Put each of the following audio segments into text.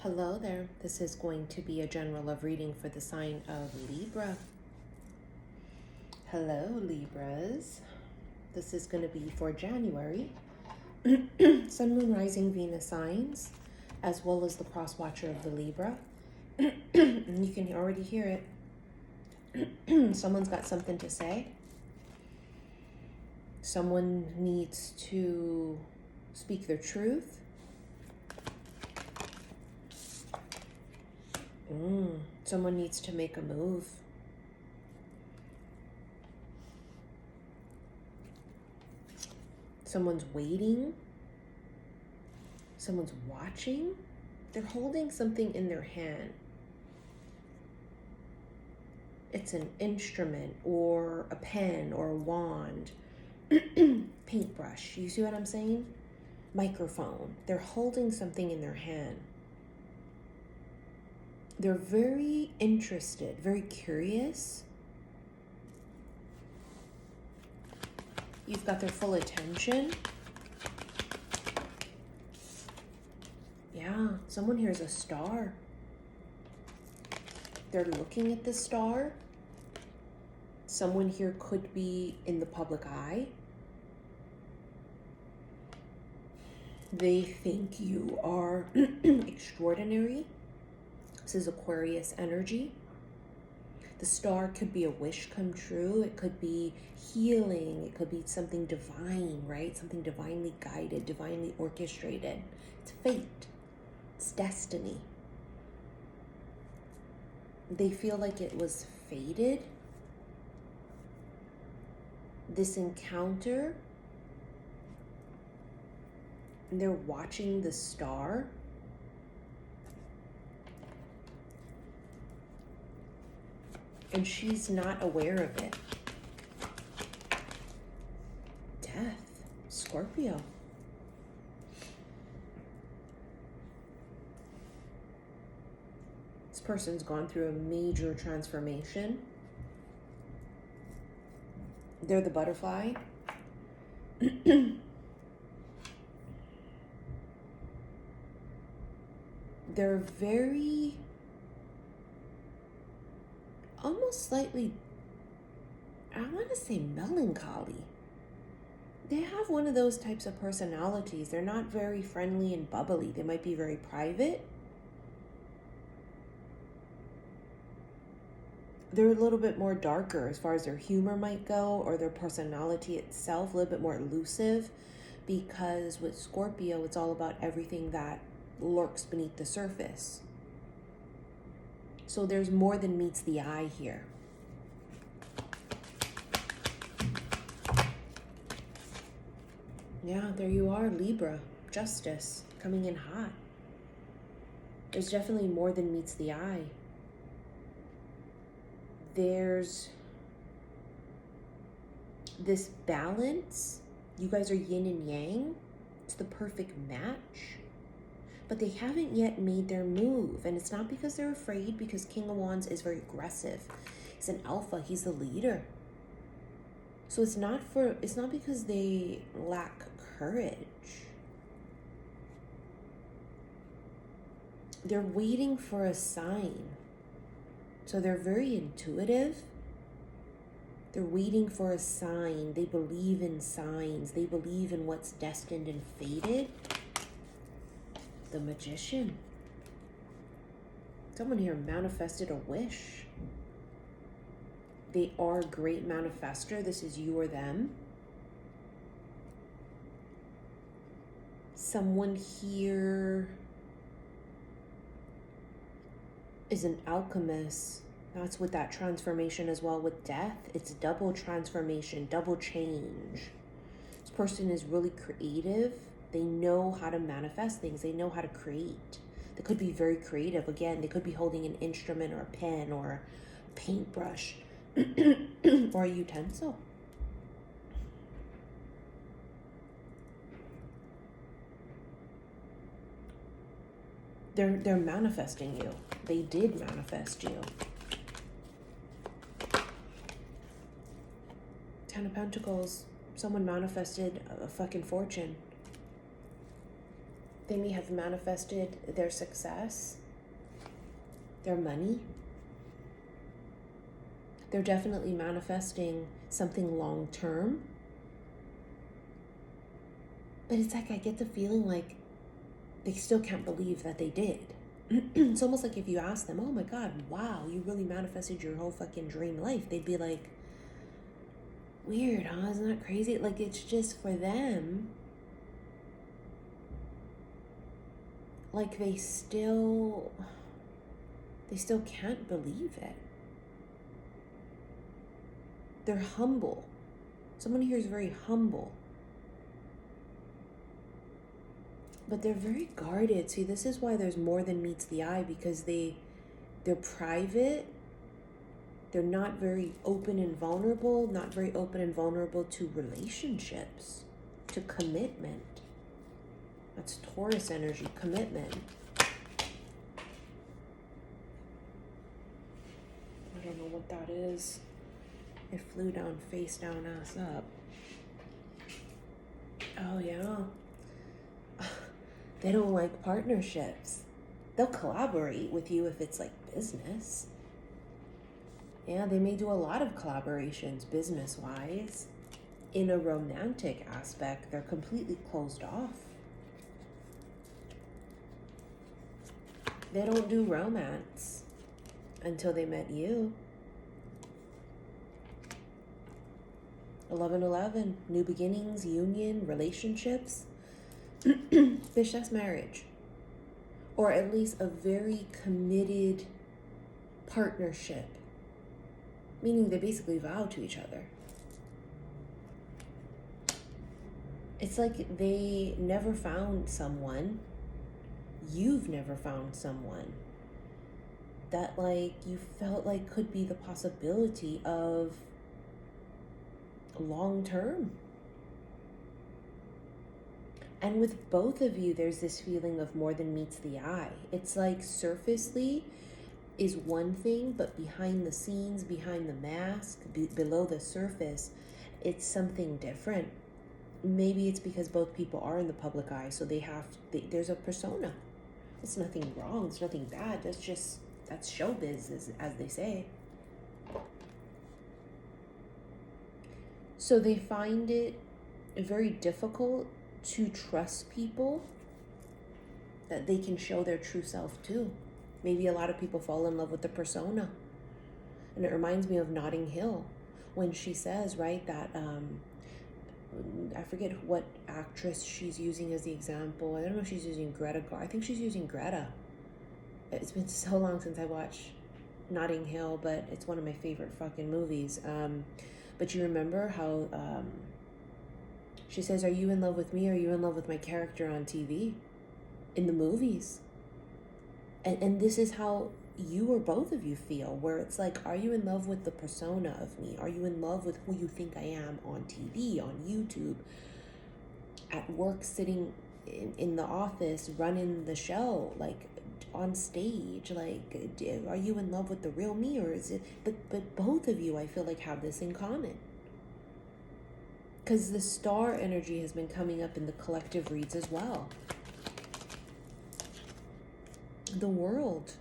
Hello there. This is going to be a general love reading for the sign of Libra. Hello, Libras. This is going to be for January. Sun, Moon, Rising, Venus signs, as well as the cross watcher of the Libra. And you can already hear it. Someone's got something to say. Someone needs to speak their truth. Someone needs to make a move. Someone's waiting. Someone's watching. They're holding something in their hand. It's an instrument or a pen or a wand. Paintbrush. You see what I'm saying? Microphone. They're holding something in their hand. They're very interested, very curious. You've got their full attention. Yeah, someone here is a star. They're looking at the star. Someone here could be in the public eye. They think you are extraordinary. This is Aquarius energy. The star could be a wish come true. It could be healing. It could be something divine, right? Something divinely guided, divinely orchestrated. It's fate. It's destiny. They feel like it was fated. This encounter, and they're watching the star. And she's not aware of it. Death. Scorpio. This person's gone through a major transformation. They're the butterfly. They're very... almost slightly, I want to say melancholy. They have one of those types of personalities. They're not very friendly and bubbly. They might be very private. They're a little bit more darker as far as their humor might go, or their personality itself, a little bit more elusive, because with Scorpio, it's all about everything that lurks beneath the surface. So there's more than meets the eye here. Yeah, there you are, Libra. Justice, coming in hot. There's definitely more than meets the eye. There's this balance. You guys are yin and yang. It's the perfect match. But they haven't yet made their move. And it's not because they're afraid, because King of Wands is very aggressive. He's an alpha. He's the leader. So it's not because they lack courage. They're waiting for a sign. So they're very intuitive. They're waiting for a sign. They believe in signs. They believe in what's destined and fated. The Magician. Someone here manifested a wish. They are a great manifester. This is you or them. Someone here is an alchemist. That's with that transformation as well with death. It's double transformation, double change. This person is really creative. They know how to manifest things. They know how to create. They could be very creative. Again, they could be holding an instrument or a pen or a paintbrush or a utensil. They're manifesting you. They did manifest you. Ten of Pentacles. Someone manifested a fucking fortune. They may have manifested their success, their money. They're definitely manifesting something long term. But it's like I get the feeling like they still can't believe that they did. It's almost like if you ask them, oh my God, wow, you really manifested your whole fucking dream life. They'd be like, weird, huh? Isn't that crazy? Like, it's just for them. Like they still can't believe it. They're humble. Someone here is very humble. But they're very guarded. See, this is why there's more than meets the eye, because they're private. They're not very open and vulnerable, not very open and vulnerable to relationships, to commitment. That's Taurus energy, commitment. I don't know what that is. It flew down, face down, ass up. Oh, yeah. They don't like partnerships. They'll collaborate with you if it's like business. Yeah, they may do a lot of collaborations business-wise. In a romantic aspect, they're completely closed off. They don't do romance until they met you. 11-11, new beginnings, union, relationships. Bitch, that's marriage. Or at least a very committed partnership. Meaning they basically vow to each other. It's like they never found someone. You've never found someone that like you felt like could be the possibility of long term. And with both of you, there's this feeling of more than meets the eye. It's like surfacely is one thing, but behind the scenes, behind the mask, below the surface, it's something different. Maybe it's because both people are in the public eye, so there's a persona. It's nothing wrong, it's nothing bad. That's showbiz, as they say. So they find it very difficult to trust people that they can show their true self to. Maybe a lot of people fall in love with the persona. And it reminds me of Notting Hill when she says, right, that, I forget what actress she's using as the example. I don't know if she's using Greta. I think she's using Greta. It's been so long since I watched Notting Hill, but it's one of my favorite fucking movies. But you remember how she says, are you in love with me or are you in love with my character on TV? In the movies. And this is how you or both of you feel, where it's like, are you in love with the persona of me? Are you in love with who you think I am on TV, on YouTube, at work, sitting in the office, running the show, like on stage? Like, are you in love with the real me, or is it? But both of you, I feel like, have this in common. Because the star energy has been coming up in the collective reads as well. The world.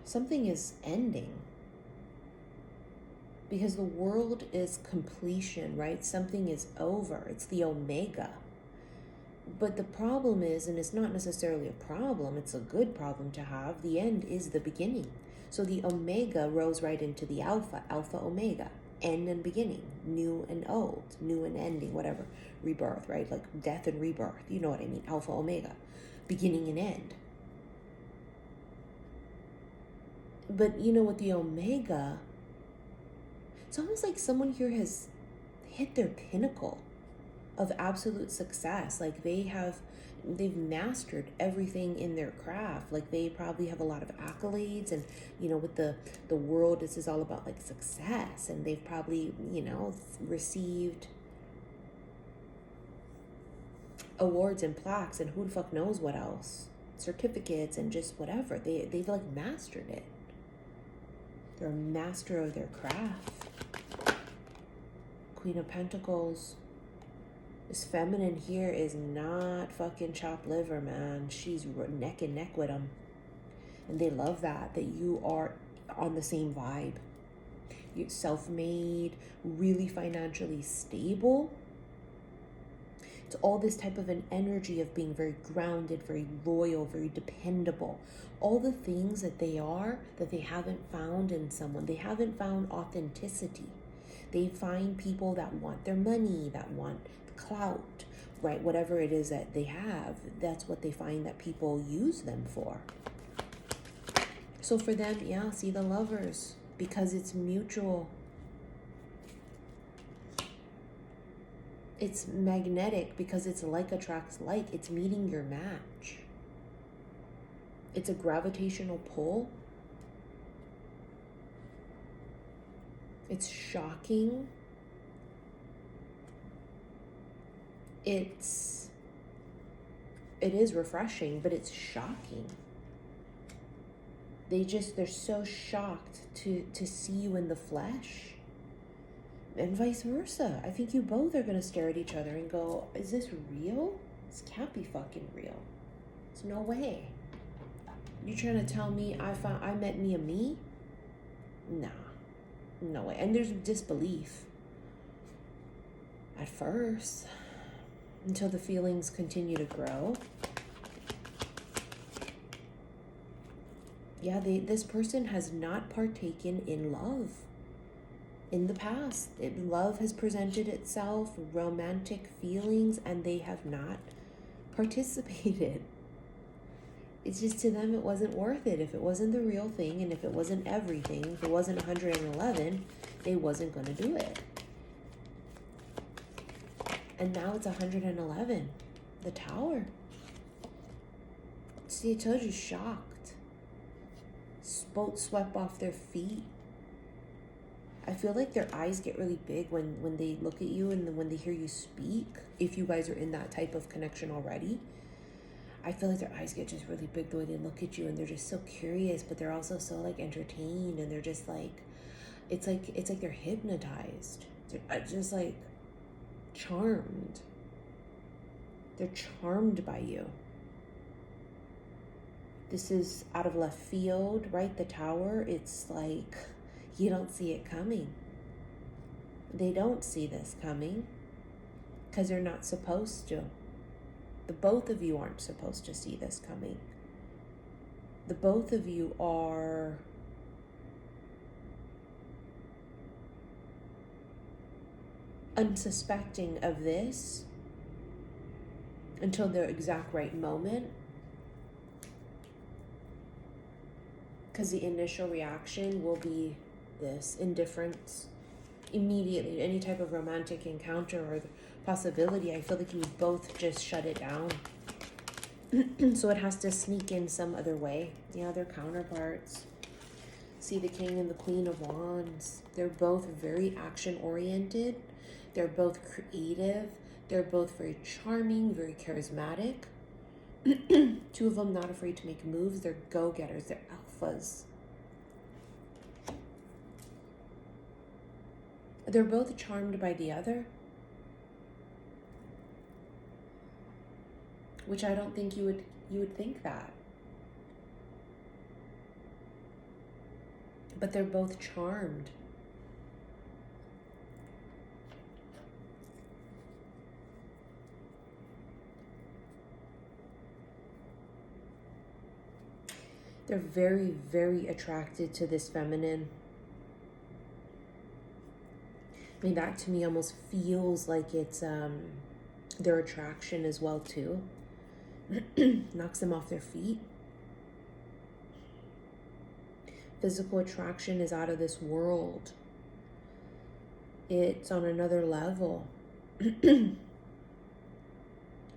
Something is ending. Because the world is completion, right? Something is over. It's the omega. But the problem is, and it's not necessarily a problem, it's a good problem to have, the end is the beginning. So the omega rose right into the alpha, alpha omega, end and beginning, new and old, new and ending, whatever, rebirth, right? Like death and rebirth, you know what I mean, alpha omega, beginning and end. But you know, with the omega, it's almost like someone here has hit their pinnacle of absolute success. Like they've mastered everything in their craft. Like they probably have a lot of accolades, and you know, with the world, this is all about like success, and they've probably, you know, received awards and plaques and who the fuck knows what else, certificates and just whatever. They've like mastered it. They're a master of their craft. Queen of Pentacles. This feminine here is not fucking chopped liver, man. She's neck and neck with them. And they love that you are on the same vibe. You're self-made, really financially stable. It's all this type of an energy of being very grounded, very loyal, very dependable. All the things that they are, that they haven't found in someone. They haven't found authenticity. They find people that want their money, that want clout, right? Whatever it is that they have, that's what they find that people use them for. So for them, yeah, see the Lovers, because it's mutual. It's magnetic because it's like attracts like. It's meeting your match. It's a gravitational pull. It's shocking. It is refreshing, but it's shocking. They're so shocked to see you in the flesh. And vice versa. I think you both are going to stare at each other and go, is this real? This can't be fucking real. There's no way. You trying to tell me I met me a me? Nah. No way. And there's disbelief. At first. Until the feelings continue to grow. Yeah, this person has not partaken in love in the past. Love has presented itself, romantic feelings, and they have not participated. It's just, to them, it wasn't worth it. If it wasn't the real thing, and if it wasn't everything, if it wasn't 111, they wasn't going to do it. And now it's 111. The Tower. See, I told you, shocked. Boat swept off their feet. I feel like their eyes get really big when they look at you and when they hear you speak. If you guys are in that type of connection already, I feel like their eyes get just really big the way they look at you, and they're just so curious, but they're also so like entertained, and they're just like, it's like they're hypnotized. They're just like charmed. They're charmed by you. This is out of left field, right? The Tower, it's like you don't see it coming. They don't see this coming because they're not supposed to. The both of you aren't supposed to see this coming. The both of you are unsuspecting of this until the exact right moment. Because the initial reaction will be this indifference. Immediately, any type of romantic encounter or the possibility, I feel like you would both just shut it down. So it has to sneak in some other way. Yeah, they're counterparts. See the King and the Queen of Wands. They're both very action-oriented. They're both creative. They're both very charming, very charismatic. Two of them not afraid to make moves. They're go-getters. They're alphas. They're both charmed by the other, which I don't think you would think that. But they're both charmed. They're very, very attracted to this feminine. I mean, that to me almost feels like it's their attraction as well too. Knocks them off their feet. Physical attraction is out of this world. It's on another level.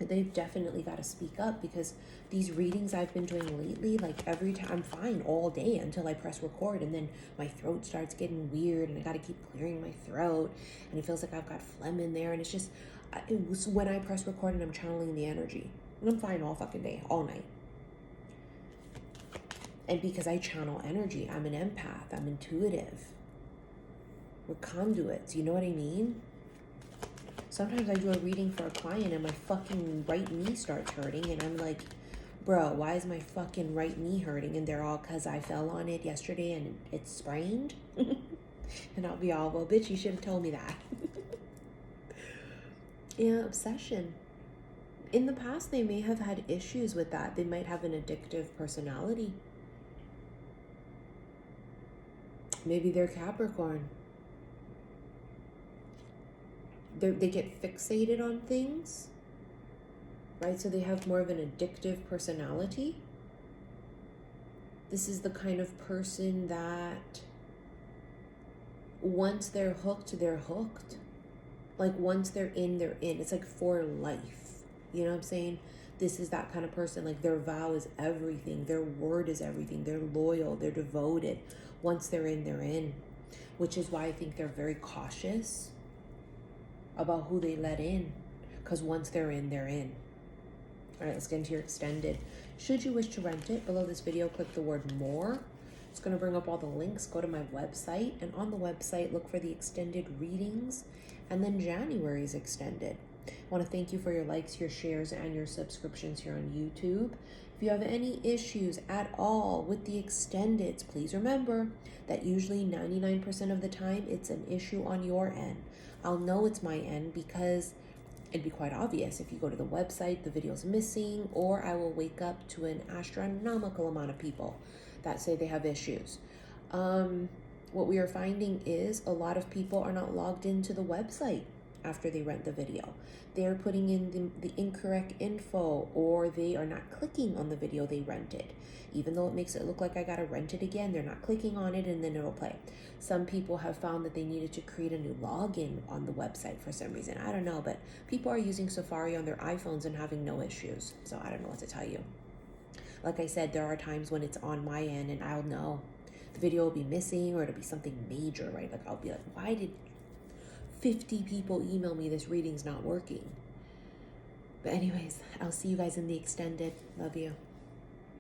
They've definitely got to speak up, because these readings I've been doing lately, like every time, I'm fine all day until I press record, and then my throat starts getting weird, and I got to keep clearing my throat, and it feels like I've got phlegm in there, and it's just, it was when I press record and I'm channeling the energy, and I'm fine all fucking day, all night. And because I channel energy, I'm an empath, I'm intuitive. We're conduits, you know what I mean? Sometimes I do a reading for a client and my fucking right knee starts hurting, and I'm like, bro, why is my fucking right knee hurting? And they're all, because I fell on it yesterday and it's sprained. And I'll be all, well, bitch, you should have told me that. Yeah, obsession. In the past, they may have had issues with that. They might have an addictive personality. Maybe they're Capricorn. They get fixated on things, right? So they have more of an addictive personality. This is the kind of person that once they're hooked, they're hooked. Like once they're in, they're in. It's like for life. You know what I'm saying? This is that kind of person. Like their vow is everything. Their word is everything. They're loyal. They're devoted. Once they're in, they're in. Which is why I think they're very cautious about who they let in. Because once they're in, they're in. All right, let's get into your extended. Should you wish to rent it, below this video, click the word more. It's going to bring up all the links. Go to my website. And on the website, look for the extended readings. And then January's extended. I want to thank you for your likes, your shares, and your subscriptions here on YouTube. If you have any issues at all with the extendeds, please remember that usually 99% of the time it's an issue on your end. I'll know it's my end because it'd be quite obvious if you go to the website, the video's missing, or I will wake up to an astronomical amount of people that say they have issues. What we are finding is a lot of people are not logged into the website after they rent the video. They are putting in the incorrect info, or they are not clicking on the video they rented. Even though it makes it look like I gotta rent it again, they're not clicking on it and then it'll play. Some people have found that they needed to create a new login on the website for some reason. I don't know, but people are using Safari on their iPhones and having no issues. So I don't know what to tell you. Like I said, there are times when it's on my end and I'll know. The video will be missing or it'll be something major, right? Like I'll be like, why did 50 people email me this reading's not working? But anyways, I'll see you guys in the extended. Love you.